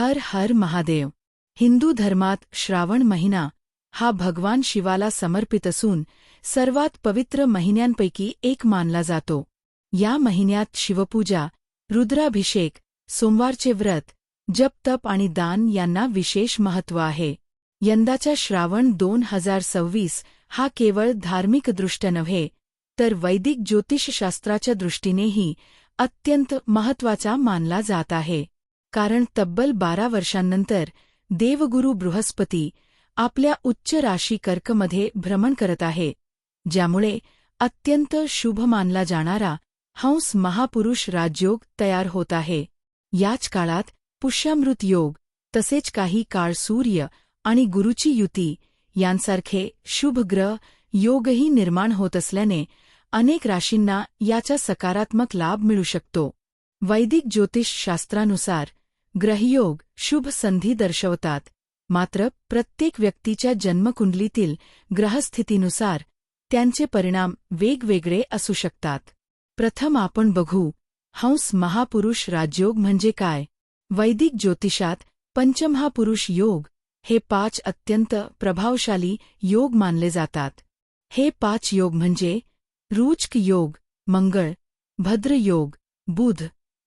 हर हर महादेव. हिंदू धर्मात श्रावण महिना हा भगवान शिवाला समर्पित असून सर्वात पवित्र महिन्यांपैकी एक मानला जातो. या महिन्यात शिवपूजा, रुद्राभिषेक, सोमवारचे व्रत, जप तप आणि दान यांना विशेष महत्त्व आहे. यंदाचा श्रावण 2026 हा केवळ धार्मिकदृष्ट्या नव्हे तर वैदिक ज्योतिषशास्त्राच्या दृष्टीनेही अत्यंत महत्त्वाचा मानला जात आहे. कारण तब्बल 12 वर्षांनंतर देवगुरु बृहस्पती आपल्या उच्च राशी कर्कमध्ये भ्रमण करत आहे, ज्यामुळे अत्यंत शुभ मानला जाणारा हंस महापुरुष राजयोग तयार होत आहे. याच काळात पुष्यामृत योग तसेच काही काळ सूर्य आणि गुरूची युती यांसारखे शुभ ग्रह योगही निर्माण होत असल्याने अनेक राशींना याचा सकारात्मक लाभ मिळू शकतो. वैदिक ज्योतिषशास्त्रानुसार ग्रहयोग शुभ संधी दर्शवतात, मात्र प्रत्येक व्यक्तीच्या जन्मकुंडलीतील ग्रहस्थितीनुसार त्यांचे परिणाम वेगवेगळे असू शकतात. प्रथम आपण बघू हंस महापुरुष राजयोग म्हणजे काय. वैदिक ज्योतिषात पंचमहापुरुष योग हे 5 अत्यंत प्रभावशाली योग मानले जातात. हे 5 योग म्हणजे रुचक योग मंगळ, भद्र योग बुध,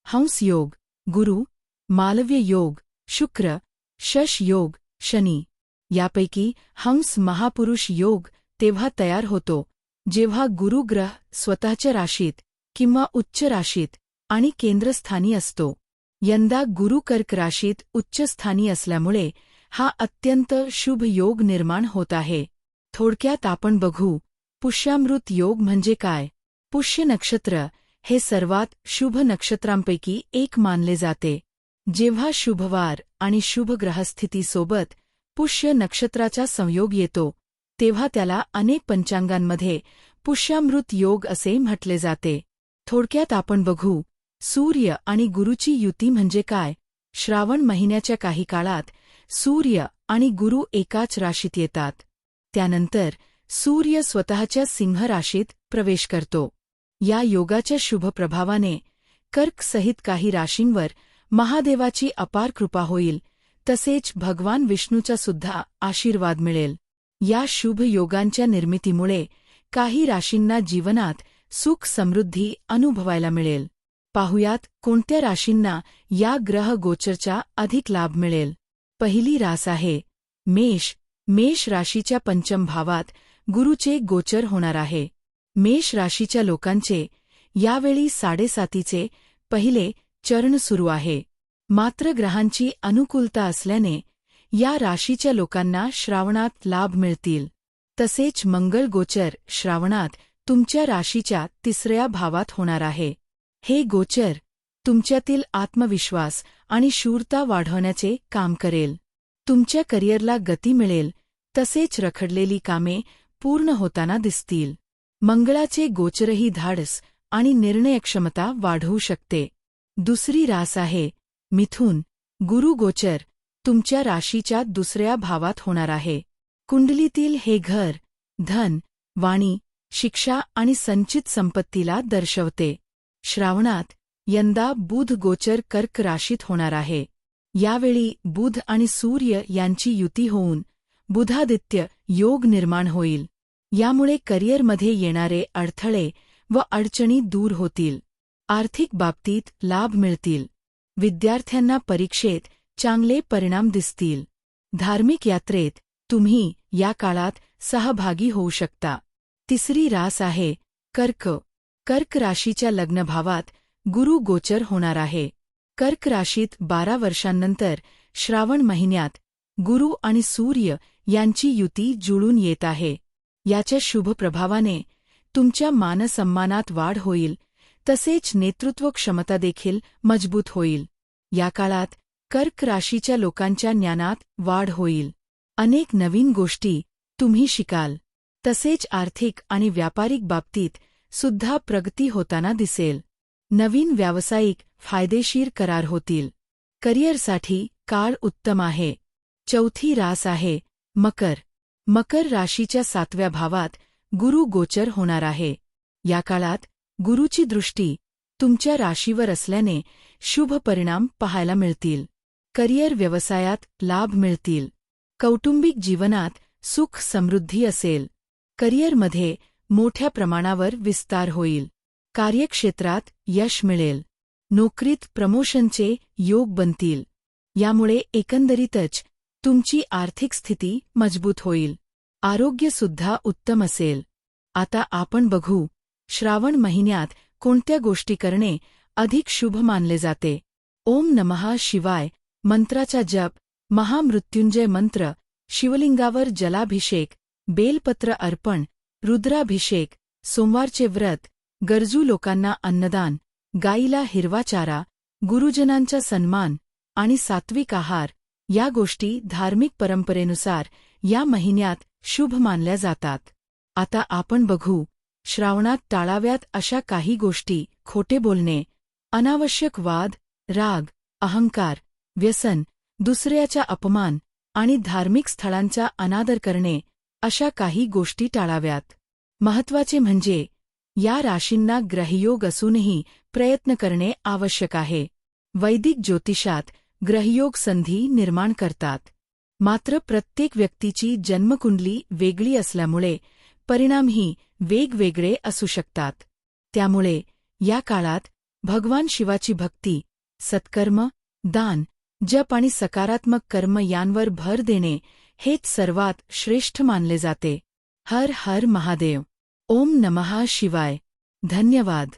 हंस योग गुरु, मालव्य योग शुक्र, शश योग शनी. यापैकी हंस महापुरुष योग तेव्हा तयार होतो जेव्हा गुरुग्रह स्वतःच्या राशीत किंवा उच्च राशीत आणि केंद्रस्थानी असतो. यंदा गुरु कर्क राशीत उच्चस्थानी असल्यामुळे हा अत्यंत शुभ योग निर्माण होत आहे. थोडक्यात आपण बघू पुष्यामृत योग म्हणजे काय. पुष्य नक्षत्र हे सर्वात शुभ नक्षत्रांपैकी एक मानले जाते. जेव्हा शुभवार आणि शुभ ग्रहस्थितीसोबत पुष्य नक्षत्राचा संयोग येतो तेव्हा त्याला अनेक पंचांगांमध्ये पुष्यामृत योग असे म्हटले जाते. थोडक्यात आपण बघू सूर्य आणि गुरूची युती म्हणजे काय. श्रावण महिन्याच्या काही काळात सूर्य आणि गुरु एकाच राशीत येतात. त्यानंतर सूर्य स्वतःच्या सिंह राशीत प्रवेश करतो. या योगाच्या शुभ प्रभावाने कर्कसहित काही राशींवर महादेवाची अपार कृपा होईल, तसेच भगवान विष्णूचा सुद्धा आशीर्वाद मिळेल. या शुभ योगांच्या निर्मितीमुळे काही राशींना जीवनात सुख समृद्धी अनुभवायला मिळेल. पाहुयात कोणत्या राशींना या ग्रह गोचरचा अधिक लाभ मिळेल. पहिली रास आहे मेष. मेष राशीच्या पंचम भावात गुरूचे गोचर होणार आहे. मेष राशीच्या लोकांचे यावेळी 7.5 पहिले चरण सुरू आहे. मात्र ग्रहांची अनुकूलता असल्याने या राशीच्या लोकांना श्रावणात लाभ मिळतील. तसेच मंगळ गोचर श्रावणात तुमच्या राशीच्या 3ऱ्या भावात होणार आहे. हे गोचर तुमच्यातील आत्मविश्वास आणि शूरता वाढवण्याचे काम करेल. तुमच्या करिअरला गती मिळेल, तसेच रखडलेली कामे पूर्ण होताना दिसतील. मंगळाचे गोचरही धाडस आणि निर्णयक्षमता वाढवू शकते. दुसरी रास आहे मिथुन. गुरु गोचर तुमच्या राशीच्या 2ऱ्या भावात होणार आहे. कुंडलीतील हे घर धन, वाणी, शिक्षा आणि संचित संपत्तीला दर्शवते. श्रावणात यंदा बुध गोचर कर्क राशीत होणार आहे. यावेळी बुध आणि सूर्य यांची युती होऊन बुधादित्य योग निर्माण होईल. यामुळे करिअरमध्ये येणारे अडथळे व अडचणी दूर होतील. आर्थिक बाबतीत लाभ मिळतील. विद्यार्थ्यांना परीक्षेत चांगले परिणाम दिसतील. धार्मिक यात्रेत तुम्ही या काळात सहभागी होऊ शकता. तिसरी रास आहे कर्क. कर्क राशीच्या लग्नभावात गुरु गोचर होणार आहे. कर्क राशीत 12 वर्षांनंतर श्रावण महिन्यात गुरु आणि सूर्य यांची युती जुळून येत आहे. याच्या शुभ प्रभावाने तुमच्या मानसन्मानात वाढ होईल, तसेच नेतृत्व क्षमता देखील मजबूत होईल. या काळात कर्क राशीच्या लोकांच्या ज्ञानात वाढ होईल. अनेक नवीन गोष्टी तुम्ही शिकाल. तसेच आर्थिक आणि व्यापारिक बाबतीत सुद्धा प्रगती होताना दिसेल. नवीन व्यावसायिक फायदेशीर करार होतील. करिअरसाठी काळ उत्तम आहे. चौथी रास आहे मकर. मकर राशीच्या 7व्या भावात गुरु गोचर होणार आहे. या काळात गुरूची दृष्टी तुमच्या राशीवर असल्याने शुभ परिणाम पाहायला मिळतील. करिअर व्यवसायात लाभ मिळतील. कौटुंबिक जीवनात सुख समृद्धी असेल. करिअरमध्ये मोठ्या प्रमाणावर विस्तार होईल. कार्यक्षेत्रात यश मिळेल. नोकरीत प्रमोशनचे योग बनतील. यामुळे एकंदरीतच तुमची आर्थिक स्थिती मजबूत होईल. आरोग्यसुद्धा उत्तम असेल. आता आपण बघू श्रावण महिन्यात कोणत्या गोष्टी करणे अधिक शुभ मानले जाते. ओम नमः शिवाय मंत्राचा जप, महामृत्युंजय मंत्र, शिवलिंगावर जलाभिषेक, बेलपत्र अर्पण, रुद्राभिषेक, सोमवारचे व्रत, गरजू लोकांना अन्नदान, गाईला हिरवा चारा, गुरुजनांचा सन्मान आणि सात्विक आहार या गोष्टी धार्मिक परंपरेनुसार या महिन्यात शुभ मानल्या जातात. आता आपण बघू श्रावणात टाळाव्यात अशा काही गोष्टी. खोटे बोलणे, अनावश्यक वाद, राग, अहंकार, व्यसन, दुसऱ्याचा अपमान आणि धार्मिक स्थळांचा अनादर करणे अशा काही गोष्टी टाळाव्यात. महत्त्वाचे म्हणजे या राशींना ग्रहयोग असूनही प्रयत्न करणे आवश्यक आहे. वैदिक ज्योतिषात ग्रहयोग संधी निर्माण करतात. मात्र प्रत्येक व्यक्तीची जन्मकुंडली वेगळी असल्यामुळे परिणामही वेगवेगळे असू शकतात. त्यामुळे या काळात भगवान शिवाची भक्ती, सत्कर्म, दान, जप आणि सकारात्मक कर्म यांवर भर देणे हेच सर्वात श्रेष्ठ मानले जाते. हर हर महादेव. ओम नमः शिवाय. धन्यवाद.